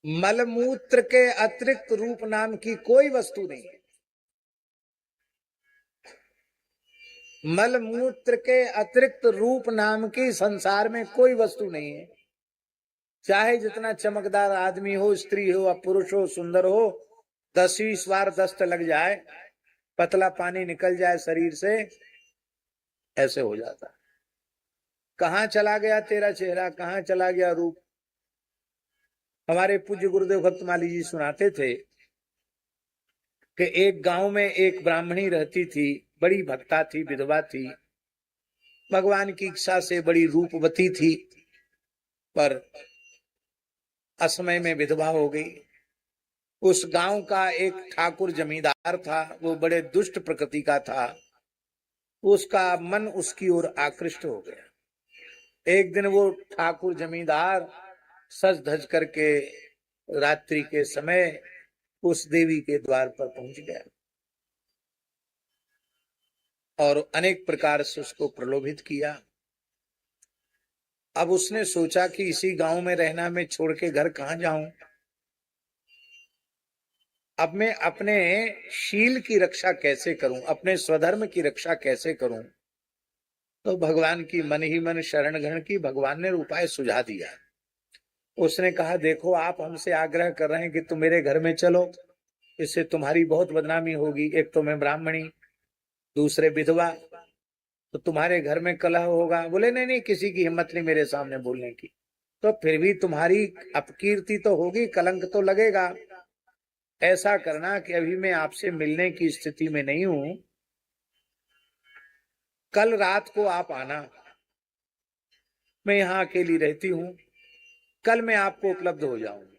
मलमूत्र के अतिरिक्त रूप नाम की कोई वस्तु नहीं है। मलमूत्र के अतिरिक्त रूप नाम की संसार में कोई वस्तु नहीं है। चाहे जितना चमकदार आदमी हो, स्त्री हो, अब पुरुष हो, सुंदर हो, 10-20 बार दस्त लग जाए, पतला पानी निकल जाए शरीर से, ऐसे हो जाता। कहाँ चला गया तेरा चेहरा, कहाँ चला गया रूप। हमारे पूज्य गुरुदेव भक्तमाली जी सुनाते थे कि एक गांव में एक ब्राह्मणी रहती थी, बड़ी भक्ता थी, विधवा थी, भगवान की इच्छा से बड़ी रूपवती थी, पर असमय में विधवा हो गई। उस गांव का एक ठाकुर जमींदार था, वो बड़े दुष्ट प्रकृति का था। उसका मन उसकी ओर आकृष्ट हो गया। एक दिन वो ठाकुर जमींदार सज धज करके रात्रि के समय उस देवी के द्वार पर पहुंच गया और अनेक प्रकार से उसको प्रलोभित किया। अब उसने सोचा कि इसी गांव में रहना, मैं छोड़ के घर कहां जाऊं। अब मैं अपने शील की रक्षा कैसे करूं, अपने स्वधर्म की रक्षा कैसे करूं। तो भगवान की मन ही मन शरण ग्रहण की। भगवान ने उपाय सुझा दिया। उसने कहा, देखो आप हमसे आग्रह कर रहे हैं कि तुम मेरे घर में चलो, इससे तुम्हारी बहुत बदनामी होगी। एक तो मैं ब्राह्मणी, दूसरे विधवा, तो तुम्हारे घर में कलह होगा। बोले नहीं नहीं, किसी की हिम्मत नहीं मेरे सामने बोलने की। तो फिर भी तुम्हारी अपकीर्ति तो होगी, कलंक तो लगेगा। ऐसा करना कि अभी मैं आपसे मिलने की स्थिति में नहीं हूं, कल रात को आप आना, मैं यहां अकेली रहती हूं, कल मैं आपको उपलब्ध हो जाऊंगी।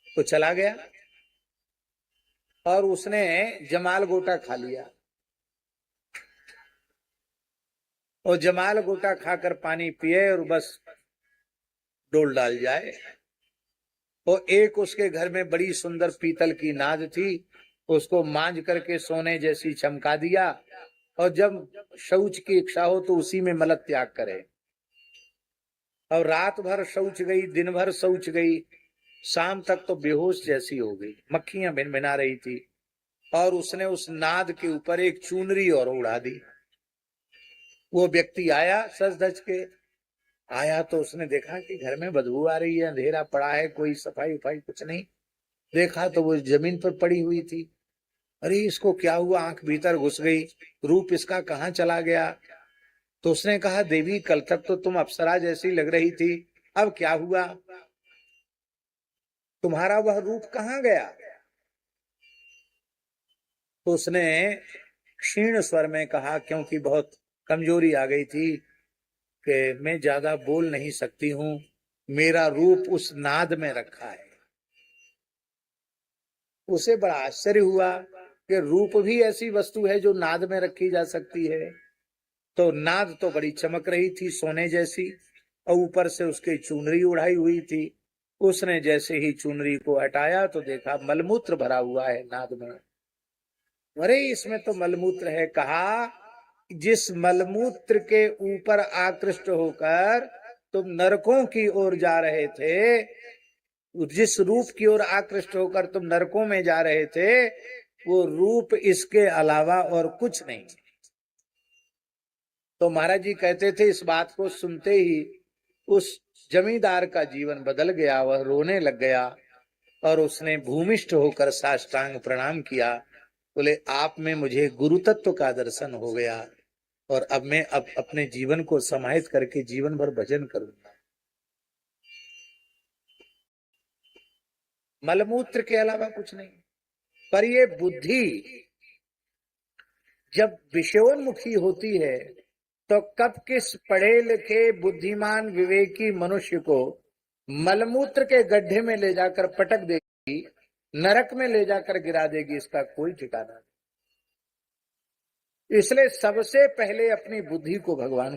तो चला गया और उसने जमाल गोटा खा लिया और जमाल गोटा खाकर पानी पिए और बस डोल डाल जाए। और एक उसके घर में बड़ी सुंदर पीतल की नाद थी, उसको मांझ करके सोने जैसी चमका दिया। और जब शौच की इच्छा हो तो उसी में मल त्याग करे। और रात भर शौच गई, दिन भर शौच गई, शाम तक तो बेहोश जैसी हो गई, मक्खियां भिनभिना रही थी। और उसने उस नाद के ऊपर एक चुनरी और उड़ा दी। वो व्यक्ति आया सज धज के, आया तो उसने देखा कि घर में बदबू आ रही है, अंधेरा पड़ा है, कोई सफाई उफाई कुछ नहीं। देखा तो वो जमीन पर पड़ी हुई थी। अरे इसको क्या हुआ, आंख भीतर घुस गई, रूप इसका कहाँ चला गया। तो उसने कहा, देवी कल तक तो तुम अप्सरा जैसी लग रही थी, अब क्या हुआ, तुम्हारा वह रूप कहाँ गया। तो उसने क्षीण स्वर में कहा, क्योंकि बहुत कमजोरी आ गई थी कि मैं ज्यादा बोल नहीं सकती हूं, मेरा रूप उस नाद में रखा है। उसे बड़ा आश्चर्य हुआ कि रूप भी ऐसी वस्तु है जो नाद में रखी जा सकती है। तो नाद तो बड़ी चमक रही थी सोने जैसी, और ऊपर से उसकी चुनरी उड़ाई हुई थी। उसने जैसे ही चुनरी को हटाया तो देखा मलमूत्र भरा हुआ है नाद में। अरे इसमें तो मलमूत्र है। कहा, जिस मलमूत्र के ऊपर आकृष्ट होकर तुम नरकों की ओर जा रहे थे, जिस रूप की ओर आकृष्ट होकर तुम नरकों में जा रहे थे, वो रूप इसके अलावा और कुछ नहीं। तो महाराज जी कहते थे, इस बात को सुनते ही उस जमींदार का जीवन बदल गया। वह रोने लग गया और उसने भूमिष्ठ होकर साष्टांग प्रणाम किया। बोले, आप में मुझे गुरु तत्व का दर्शन हो गया और अब मैं अपने जीवन को समाहित करके जीवन भर भजन करूंगा। मलमूत्र के अलावा कुछ नहीं। पर ये बुद्धि जब विषयोन्मुखी होती है तो कब किस पढ़े लिखे बुद्धिमान विवेकी मनुष्य को मलमूत्र के गड्ढे में ले जाकर पटक देगी, नरक में ले जाकर गिरा देगी, इसका कोई ठिकाना नहीं। इसलिए सबसे पहले अपनी बुद्धि को भगवान